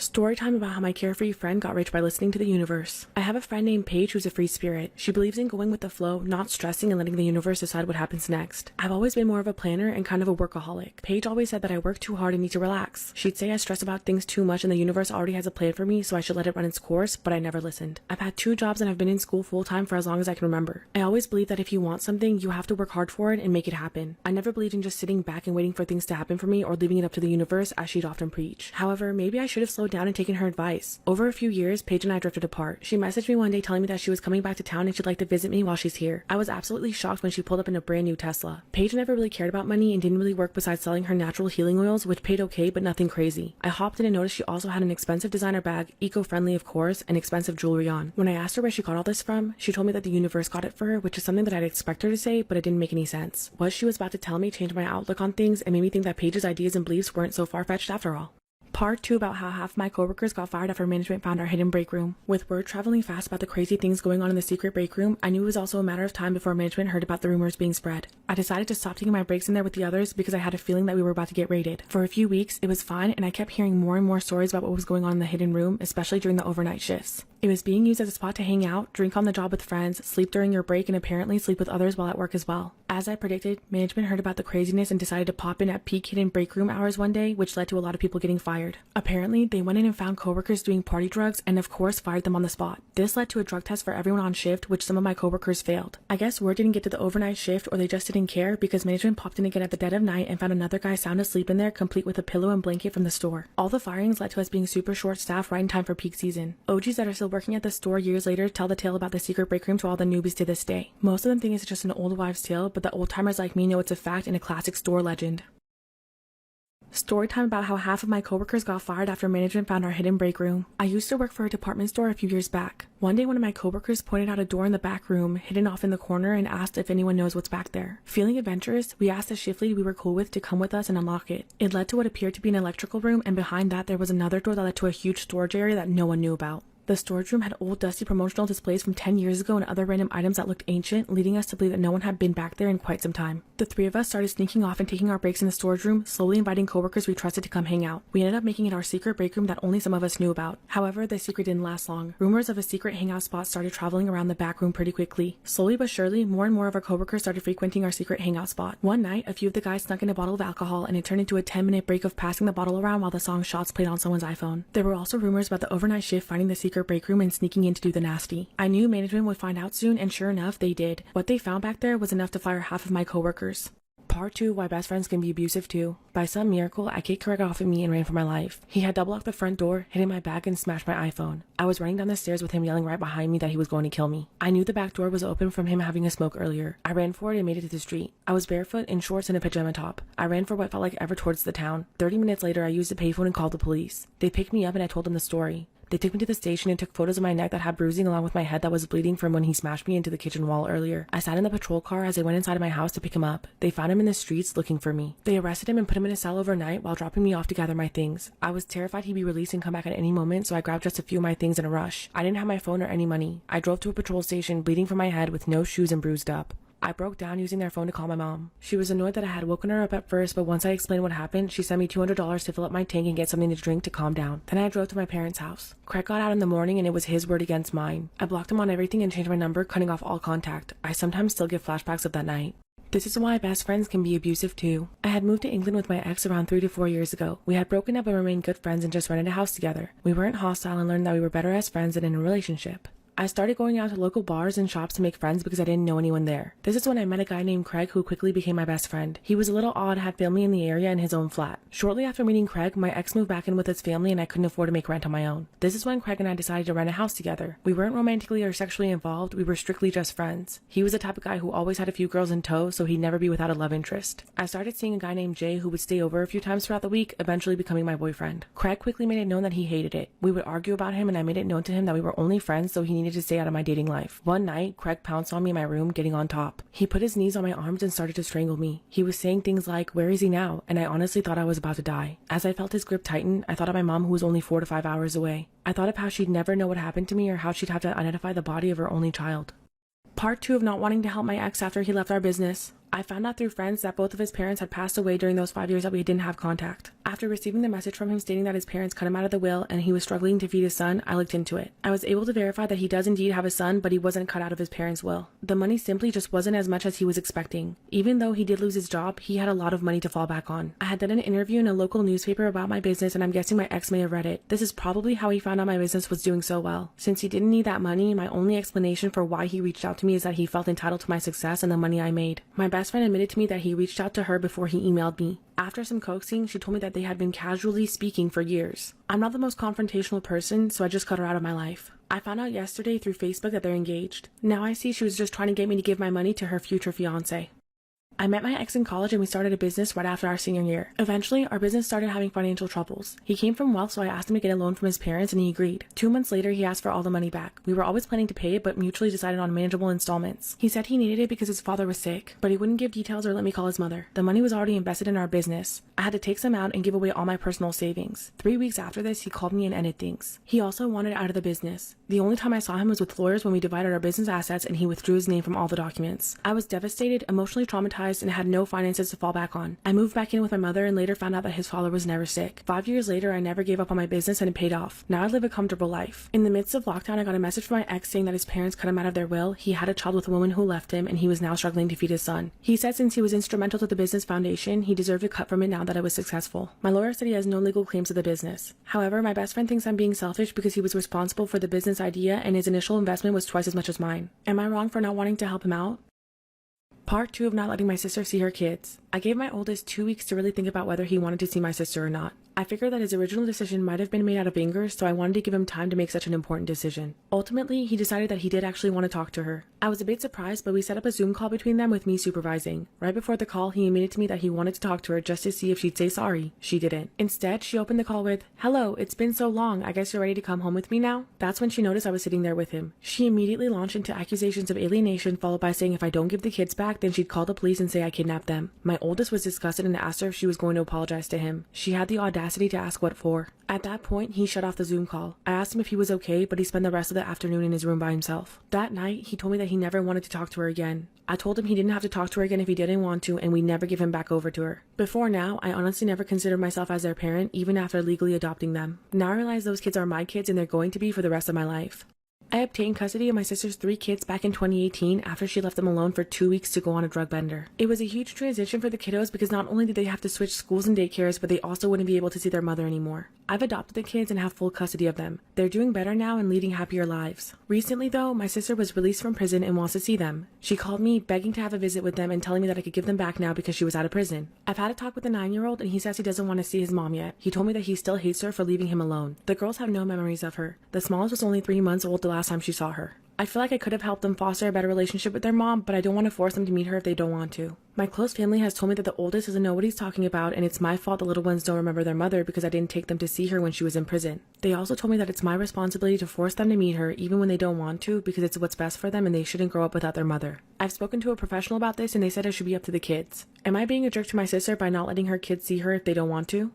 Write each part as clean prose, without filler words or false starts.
Story time about how my carefree friend got rich by listening to the universe. I have a friend named Paige who's a free spirit. She believes in going with the flow, not stressing and letting the universe decide what happens next. I've always been more of a planner and kind of a workaholic. Paige always said that I work too hard and need to relax. She'd say I stress about things too much and the universe already has a plan for me, so I should let it run its course, but I never listened. I've had 2 jobs and I've been in school full-time for as long as I can remember. I always believe that if you want something, you have to work hard for it and make it happen. I never believed in just sitting back and waiting for things to happen for me or leaving it up to the universe, as she'd often preach. However, maybe I should have slowed down and taken her advice. Over a few years, Paige and I drifted apart. She messaged me one day telling me that she was coming back to town and she'd like to visit me while she's here. I was absolutely shocked when she pulled up in a brand new Tesla. Paige never really cared about money and didn't really work besides selling her natural healing oils, which paid okay but nothing crazy. I hopped in and noticed she also had an expensive designer bag, eco-friendly of course, and expensive jewelry on. When I asked her where she got all this from, she told me that the universe got it for her, which is something that I'd expect her to say, but it didn't make any sense. What she was about to tell me changed my outlook on things and made me think that Paige's ideas and beliefs weren't so far-fetched after all. Part 2 about how half of my coworkers got fired after management found our hidden break room. With word traveling fast about the crazy things going on in the secret break room, I knew it was also a matter of time before management heard about the rumors being spread. I decided to stop taking my breaks in there with the others because I had a feeling that we were about to get raided. For a few weeks, it was fine and I kept hearing more and more stories about what was going on in the hidden room, especially during the overnight shifts. It was being used as a spot to hang out, drink on the job with friends, sleep during your break, and apparently sleep with others while at work as well. As I predicted, management heard about the craziness and decided to pop in at peak hidden break room hours one day, which led to a lot of people getting fired. Apparently, they went in and found coworkers doing party drugs and of course fired them on the spot. This led to a drug test for everyone on shift, which some of my coworkers failed. I guess word didn't get to the overnight shift or they just didn't care because management popped in again at the dead of night and found another guy sound asleep in there, complete with a pillow and blanket from the store. All the firings led to us being super short staffed right in time for peak season. OGs that are still working at the store years later tell the tale about the secret break room to all the newbies to this day. Most of them think it's just an old wives' tale, but the old timers like me know it's a fact and a classic store legend. Story time about how half of my coworkers got fired after management found our hidden break room. I used to work for a department store a few years back. One day one of my coworkers pointed out a door in the back room, hidden off in the corner, and asked if anyone knows what's back there. Feeling adventurous, we asked the shift lead we were cool with to come with us and unlock it. It led to what appeared to be an electrical room, and behind that there was another door that led to a huge storage area that no one knew about. The storage room had old dusty promotional displays from 10 years ago and other random items that looked ancient, leading us to believe that no one had been back there in quite some time. The 3 of us started sneaking off and taking our breaks in the storage room, slowly inviting coworkers we trusted to come hang out. We ended up making it our secret break room that only some of us knew about. However, the secret didn't last long. Rumors of a secret hangout spot started traveling around the back room pretty quickly. Slowly but surely, more and more of our coworkers started frequenting our secret hangout spot. One night, a few of the guys snuck in a bottle of alcohol and it turned into a 10-minute break of passing the bottle around while the song Shots played on someone's iPhone. There were also rumors about the overnight shift finding the secret break room and sneaking in to do the nasty. I knew management would find out soon, and sure enough, they did. What they found back there was enough to fire half of my coworkers. Part 2, why best friends can be abusive too. By some miracle, I kicked Craig off of me and ran for my life. He had double-locked the front door, hid in my bag, and smashed my iPhone. I was running down the stairs with him yelling right behind me that he was going to kill me. I knew the back door was open from him having a smoke earlier. I ran for it and made it to the street. I was barefoot, in shorts, and a pajama top. I ran for what felt like ever towards the town. 30 minutes later, I used a payphone and called the police. They picked me up and I told them the story. They took me to the station and took photos of my neck that had bruising along with my head that was bleeding from when he smashed me into the kitchen wall earlier. I sat in the patrol car as they went inside of my house to pick him up. They found him in the streets looking for me. They arrested him and put him in a cell overnight while dropping me off to gather my things. I was terrified he'd be released and come back at any moment, so I grabbed just a few of my things in a rush. I didn't have my phone or any money. I drove to a patrol station bleeding from my head with no shoes and bruised up. I broke down using their phone to call my mom. She was annoyed that I had woken her up at first, but once I explained what happened, she sent me $200 to fill up my tank and get something to drink to calm down. Then I drove to my parents' house. Craig got out in the morning and it was his word against mine. I blocked him on everything and changed my number, cutting off all contact. I sometimes still get flashbacks of that night. This is why best friends can be abusive too. I had moved to England with my ex around 3 to 4 years ago. We had broken up but remained good friends and just rented a house together. We weren't hostile and learned that we were better as friends than in a relationship. I started going out to local bars and shops to make friends because I didn't know anyone there. This is when I met a guy named Craig who quickly became my best friend. He was a little odd, had family in the area and his own flat. Shortly after meeting Craig, my ex moved back in with his family and I couldn't afford to make rent on my own. This is when Craig and I decided to rent a house together. We weren't romantically or sexually involved, we were strictly just friends. He was the type of guy who always had a few girls in tow, so he'd never be without a love interest. I started seeing a guy named Jay who would stay over a few times throughout the week, eventually becoming my boyfriend. Craig quickly made it known that he hated it. We would argue about him and I made it known to him that we were only friends, so he needed to stay out of my dating life. One night, Craig pounced on me in my room, getting on top. He put his knees on my arms and started to strangle me. He was saying things like, "Where is he now?" and I honestly thought I was about to die. As I felt his grip tighten, I thought of my mom who was only 4 to 5 hours away. I thought of how she'd never know what happened to me or how she'd have to identify the body of her only child. Part 2 of not wanting to help my ex after he left our business. I found out through friends that both of his parents had passed away during those 5 years that we didn't have contact. After receiving the message from him stating that his parents cut him out of the will and he was struggling to feed his son, I looked into it. I was able to verify that he does indeed have a son, but he wasn't cut out of his parents' will. The money simply just wasn't as much as he was expecting. Even though he did lose his job, he had a lot of money to fall back on. I had done an interview in a local newspaper about my business, and I'm guessing my ex may have read it. This is probably how he found out my business was doing so well. Since he didn't need that money, my only explanation for why he reached out to me is that he felt entitled to my success and the money I made. My best friend admitted to me that he reached out to her before he emailed me. After some coaxing, she told me that they had been casually speaking for years. I'm not the most confrontational person, so I just cut her out of my life. I found out yesterday through Facebook that they're engaged. Now I see she was just trying to get me to give my money to her future fiancé. I met my ex in college and we started a business right after our senior year. Eventually, our business started having financial troubles. He came from wealth, so I asked him to get a loan from his parents and he agreed. 2 months later, he asked for all the money back. We were always planning to pay it, but mutually decided on manageable installments. He said he needed it because his father was sick, but he wouldn't give details or let me call his mother. The money was already invested in our business. I had to take some out and give away all my personal savings. 3 weeks after this, he called me and ended things. He also wanted out of the business. The only time I saw him was with lawyers when we divided our business assets and he withdrew his name from all the documents. I was devastated, emotionally traumatized, and had no finances to fall back on. I moved back in with my mother and later found out that his father was never sick. 5 years later, I never gave up on my business and it paid off. Now I live a comfortable life. In the midst of lockdown, I got a message from my ex saying that his parents cut him out of their will. He had a child with a woman who left him and he was now struggling to feed his son. He said since he was instrumental to the business foundation, he deserved a cut from it now that it was successful. My lawyer said he has no legal claims to the business. However, my best friend thinks I'm being selfish because he was responsible for the business idea and his initial investment was twice as much as mine. Am I wrong for not wanting to help him out? Part 2 of not letting my sister see her kids. I gave my oldest 2 weeks to really think about whether he wanted to see my sister or not. I figured that his original decision might have been made out of anger, so I wanted to give him time to make such an important decision. Ultimately, he decided that he did actually want to talk to her. I was a bit surprised, but we set up a Zoom call between them with me supervising. Right before the call, he admitted to me that he wanted to talk to her just to see if she'd say sorry. She didn't. Instead, she opened the call with, "Hello, it's been so long. I guess you're ready to come home with me now?" That's when she noticed I was sitting there with him. She immediately launched into accusations of alienation, followed by saying if I don't give the kids back, then she'd call the police and say I kidnapped them. My oldest was disgusted and asked her if she was going to apologize to him. She had the audacity to ask what for. At that point, he shut off the Zoom call. I asked him if he was okay, but he spent the rest of the afternoon in his room by himself. That night, he told me that he never wanted to talk to her again. I told him he didn't have to talk to her again if he didn't want to, and we'd never give him back over to her. Before now, I honestly never considered myself as their parent, even after legally adopting them. Now I realize those kids are my kids and they're going to be for the rest of my life. I obtained custody of my sister's 3 kids back in 2018 after she left them alone for 2 weeks to go on a drug bender. It was a huge transition for the kiddos because not only did they have to switch schools and daycares, but they also wouldn't be able to see their mother anymore. I've adopted the kids and have full custody of them. They're doing better now and leading happier lives. Recently though, my sister was released from prison and wants to see them. She called me begging to have a visit with them and telling me that I could give them back now because she was out of prison. I've had a talk with the 9-year-old and he says he doesn't want to see his mom yet. He told me that he still hates her for leaving him alone. The girls have no memories of her. The smallest was only 3 months old the last time she saw her. I feel like I could have helped them foster a better relationship with their mom, but I don't want to force them to meet her if they don't want to. My close family has told me that the oldest doesn't know what he's talking about, and it's my fault the little ones don't remember their mother because I didn't take them to see her when she was in prison. They also told me that it's my responsibility to force them to meet her even when they don't want to because it's what's best for them and they shouldn't grow up without their mother. I've spoken to a professional about this and they said it should be up to the kids. Am I being a jerk to my sister by not letting her kids see her if they don't want to?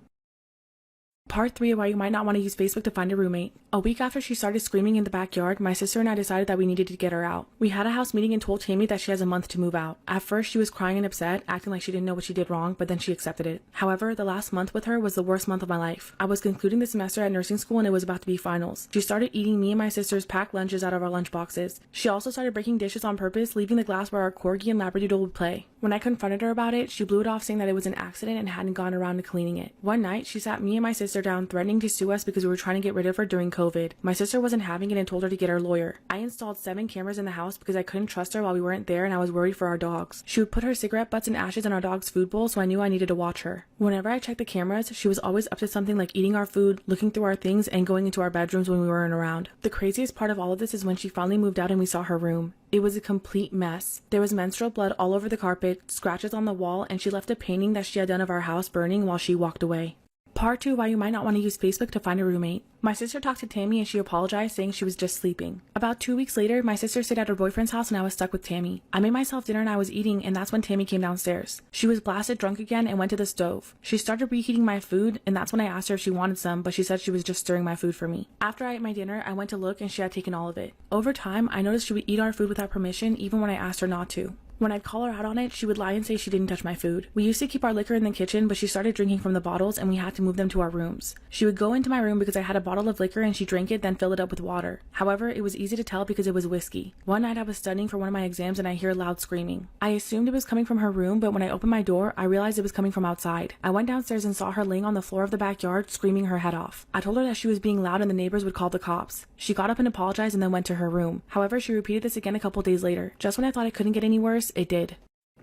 Part 3 of why you might not want to use Facebook to find a roommate. A week after she started screaming in the backyard, my sister and I decided that we needed to get her out. We had a house meeting and told Tammy that she has a month to move out. At first, she was crying and upset, acting like she didn't know what she did wrong, but then she accepted it. However, the last month with her was the worst month of my life. I was concluding the semester at nursing school and it was about to be finals. She started eating me and my sister's packed lunches out of our lunch boxes. She also started breaking dishes on purpose, leaving the glass where our corgi and labradoodle would play. When I confronted her about it, she blew it off saying that it was an accident and hadn't gone around to cleaning it. One night, she sat me and my sister down threatening to sue us because we were trying to get rid of her during COVID. My sister wasn't having it and told her to get her lawyer. I installed 7 cameras in the house because I couldn't trust her while we weren't there and I was worried for our dogs. She would put her cigarette butts and ashes in our dog's food bowl, so I knew I needed to watch her. Whenever I checked the cameras, she was always up to something like eating our food, looking through our things, and going into our bedrooms when we weren't around. The craziest part of all of this is when she finally moved out and we saw her room. It was a complete mess. There was menstrual blood all over the carpet, scratches on the wall, and she left a painting that she had done of our house burning while she walked away. Part 2 why you might not want to use Facebook to find a roommate. My sister talked to Tammy and she apologized, saying she was just sleeping. About 2 weeks later, my sister stayed at her boyfriend's house and I was stuck with Tammy. I made myself dinner and I was eating, and that's when Tammy came downstairs. She was blasted drunk again and went to the stove. She started reheating my food, and that's when I asked her if she wanted some, but she said she was just stirring my food for me. After I ate my dinner, I went to look and she had taken all of it. Over time, I noticed she would eat our food without permission even when I asked her not to. When I'd call her out on it, she would lie and say she didn't touch my food. We used to keep our liquor in the kitchen, but she started drinking from the bottles and we had to move them to our rooms. She would go into my room because I had a bottle of liquor and she drank it, then fill it up with water. However, it was easy to tell because it was whiskey. One night I was studying for one of my exams and I hear loud screaming. I assumed it was coming from her room, but when I opened my door, I realized it was coming from outside. I went downstairs and saw her laying on the floor of the backyard, screaming her head off. I told her that she was being loud and the neighbors would call the cops. She got up and apologized and then went to her room. However, she repeated this again a couple days later. Just when I thought it couldn't get any worse, it did.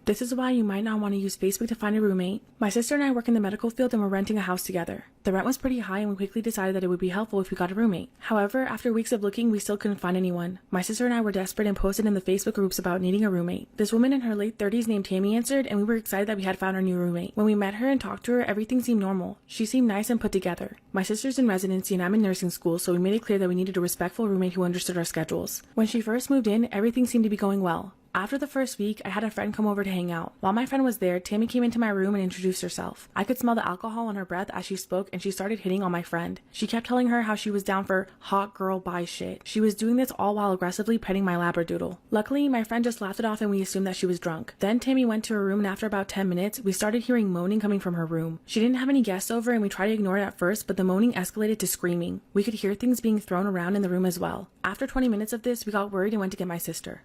This is why you might not want to use Facebook to find a roommate. My sister and I work in the medical field and we're renting a house together. The rent was pretty high and we quickly decided that it would be helpful if we got a roommate. However, after weeks of looking, we still couldn't find anyone. My sister and I were desperate and posted in the Facebook groups about needing a roommate. This woman in her late 30s named Tammy answered and we were excited that we had found our new roommate. When we met her and talked to her, everything seemed normal. She seemed nice and put together. My sister's in residency and I'm in nursing school, so we made it clear that we needed a respectful roommate who understood our schedules. When she first moved in, everything seemed to be going well. After the first week, I had a friend come over to hang out. While my friend was there, Tammy came into my room and introduced herself. I could smell the alcohol on her breath as she spoke and she started hitting on my friend. She kept telling her how she was down for hot girl bye shit. She was doing this all while aggressively petting my labradoodle. Luckily, my friend just laughed it off and we assumed that she was drunk. Then Tammy went to her room and after about 10 minutes, we started hearing moaning coming from her room. She didn't have any guests over and we tried to ignore it at first, but the moaning escalated to screaming. We could hear things being thrown around in the room as well. After 20 minutes of this, we got worried and went to get my sister.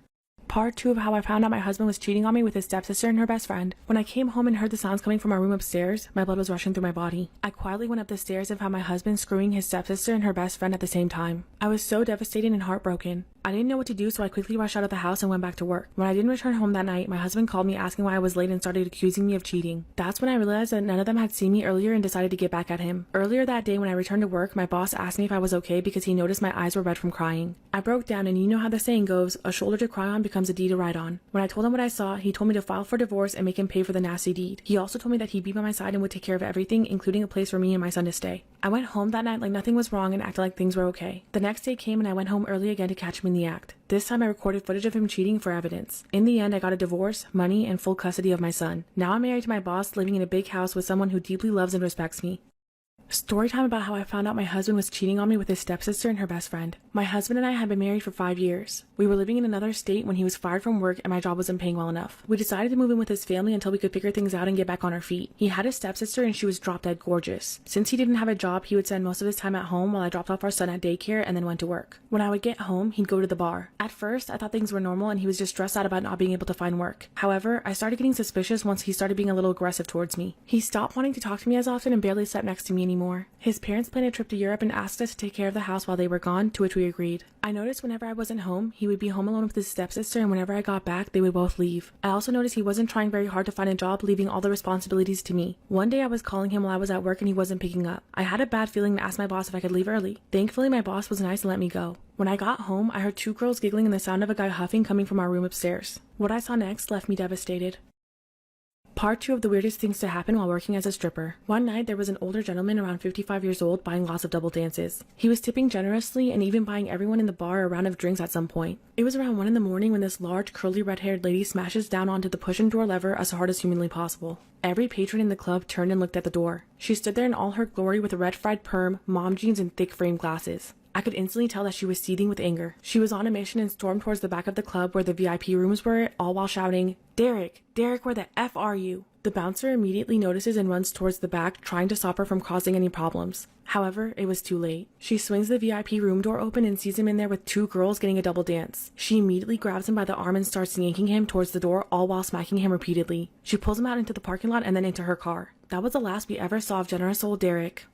Part 2 of how I found out my husband was cheating on me with his stepsister and her best friend. When I came home and heard the sounds coming from our room upstairs, my blood was rushing through my body. I quietly went up the stairs and found my husband screwing his stepsister and her best friend at the same time. I was so devastated and heartbroken. I didn't know what to do, so I quickly rushed out of the house and went back to work. When I didn't return home that night, my husband called me asking why I was late and started accusing me of cheating. That's when I realized that none of them had seen me earlier and decided to get back at him. Earlier that day when I returned to work, my boss asked me if I was okay because he noticed my eyes were red from crying. I broke down and you know how the saying goes, a shoulder to cry on becomes a deed to ride on. When I told him what I saw, he told me to file for divorce and make him pay for the nasty deed. He also told me that he'd be by my side and would take care of everything, including a place for me and my son to stay. I went home that night like nothing was wrong and acted like things were okay. The next day came and I went home early again to catch him in the act. This time I recorded footage of him cheating for evidence. In the end, I got a divorce, money, and full custody of my son. Now I'm married to my boss, living in a big house with someone who deeply loves and respects me. Storytime about how I found out my husband was cheating on me with his stepsister and her best friend. My husband and I had been married for 5 years. We were living in another state when he was fired from work and my job wasn't paying well enough. We decided to move in with his family until we could figure things out and get back on our feet. He had a stepsister and she was drop dead gorgeous. Since he didn't have a job, he would spend most of his time at home while I dropped off our son at daycare and then went to work. When I would get home, he'd go to the bar. At first, I thought things were normal and he was just stressed out about not being able to find work. However, I started getting suspicious once he started being a little aggressive towards me. He stopped wanting to talk to me as often and barely slept next to me anymore. His parents planned a trip to Europe and asked us to take care of the house while they were gone, to which we agreed. I noticed whenever I wasn't home, he would be home alone with his stepsister, and whenever I got back, they would both leave. I also noticed he wasn't trying very hard to find a job, leaving all the responsibilities to me. One day I was calling him while I was at work and he wasn't picking up. I had a bad feeling and asked my boss if I could leave early. Thankfully, my boss was nice and let me go. When I got home, I heard 2 girls giggling and the sound of a guy huffing coming from our room upstairs. What I saw next left me devastated. Part 2 of the weirdest things to happen while working as a stripper. One night, there was an older gentleman around 55 years old buying lots of double dances. He was tipping generously and even buying everyone in the bar a round of drinks at some point. It was around 1 in the morning when this large, curly, red-haired lady smashes down onto the push and door lever as hard as humanly possible. Every patron in the club turned and looked at the door. She stood there in all her glory with a red fried perm, mom jeans, and thick frame glasses. I could instantly tell that she was seething with anger. She was on a mission and stormed towards the back of the club where the VIP rooms were, all while shouting, "Derek! Derek, where the F are you?" The bouncer immediately notices and runs towards the back, trying to stop her from causing any problems. However, it was too late. She swings the VIP room door open and sees him in there with 2 girls getting a double dance. She immediately grabs him by the arm and starts yanking him towards the door, all while smacking him repeatedly. She pulls him out into the parking lot and then into her car. That was the last we ever saw of generous old Derek.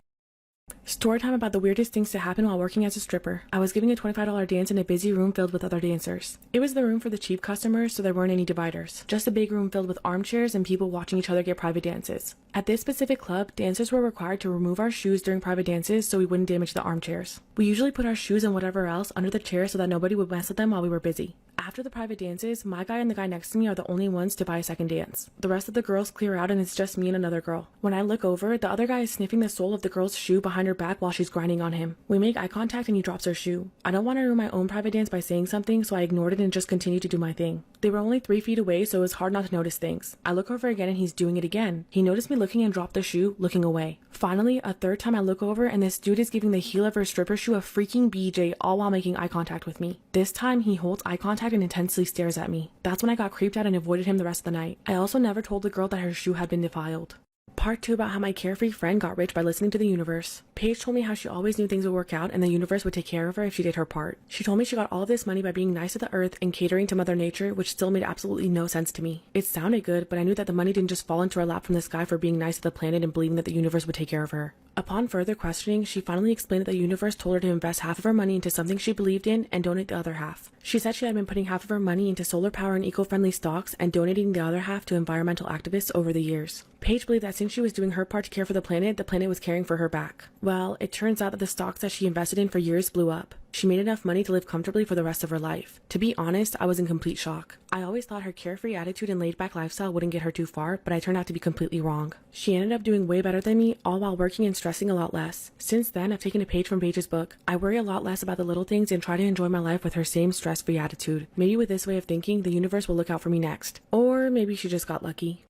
Storytime about the weirdest things to happen while working as a stripper. I was giving a $25 dance in a busy room filled with other dancers. It was the room for the cheap customers, so there weren't any dividers. Just a big room filled with armchairs and people watching each other get private dances. At this specific club, dancers were required to remove our shoes during private dances so we wouldn't damage the armchairs. We usually put our shoes and whatever else under the chair so that nobody would mess with them while we were busy. After the private dances, my guy and the guy next to me are the only ones to buy a second dance. The rest of the girls clear out and it's just me and another girl. When I look over, the other guy is sniffing the sole of the girl's shoe behind her back while she's grinding on him. We make eye contact and he drops her shoe. I don't want to ruin my own private dance by saying something, so I ignored it and just continued to do my thing. They were only 3 feet away, so it was hard not to notice things. I look over again and he's doing it again. He noticed me looking and dropped the shoe, looking away. Finally, a third time I look over and this dude is giving the heel of her stripper shoe a freaking BJ, all while making eye contact with me. This time he holds eye contact and and intensely stares at me. That's when I got creeped out and avoided him the rest of the night. I also never told the girl that her shoe had been defiled. Part 2 about how my carefree friend got rich by listening to the universe. Paige told me how she always knew things would work out and the universe would take care of her if she did her part. She told me she got all of this money by being nice to the earth and catering to Mother Nature, which still made absolutely no sense to me. It sounded good, but I knew that the money didn't just fall into her lap from the sky for being nice to the planet and believing that the universe would take care of her. Upon further questioning, she finally explained that the universe told her to invest half of her money into something she believed in and donate the other half. She said she had been putting half of her money into solar power and eco-friendly stocks and donating the other half to environmental activists over the years. Paige believed that since she was doing her part to care for the planet was caring for her back. Well, it turns out that the stocks that she invested in for years blew up. She made enough money to live comfortably for the rest of her life. To be honest, I was in complete shock. I always thought her carefree attitude and laid-back lifestyle wouldn't get her too far, but I turned out to be completely wrong. She ended up doing way better than me, all while working and stressing a lot less. Since then, I've taken a page from Paige's book. I worry a lot less about the little things and try to enjoy my life with her same stress-free attitude. Maybe with this way of thinking, the universe will look out for me next. Or maybe she just got lucky.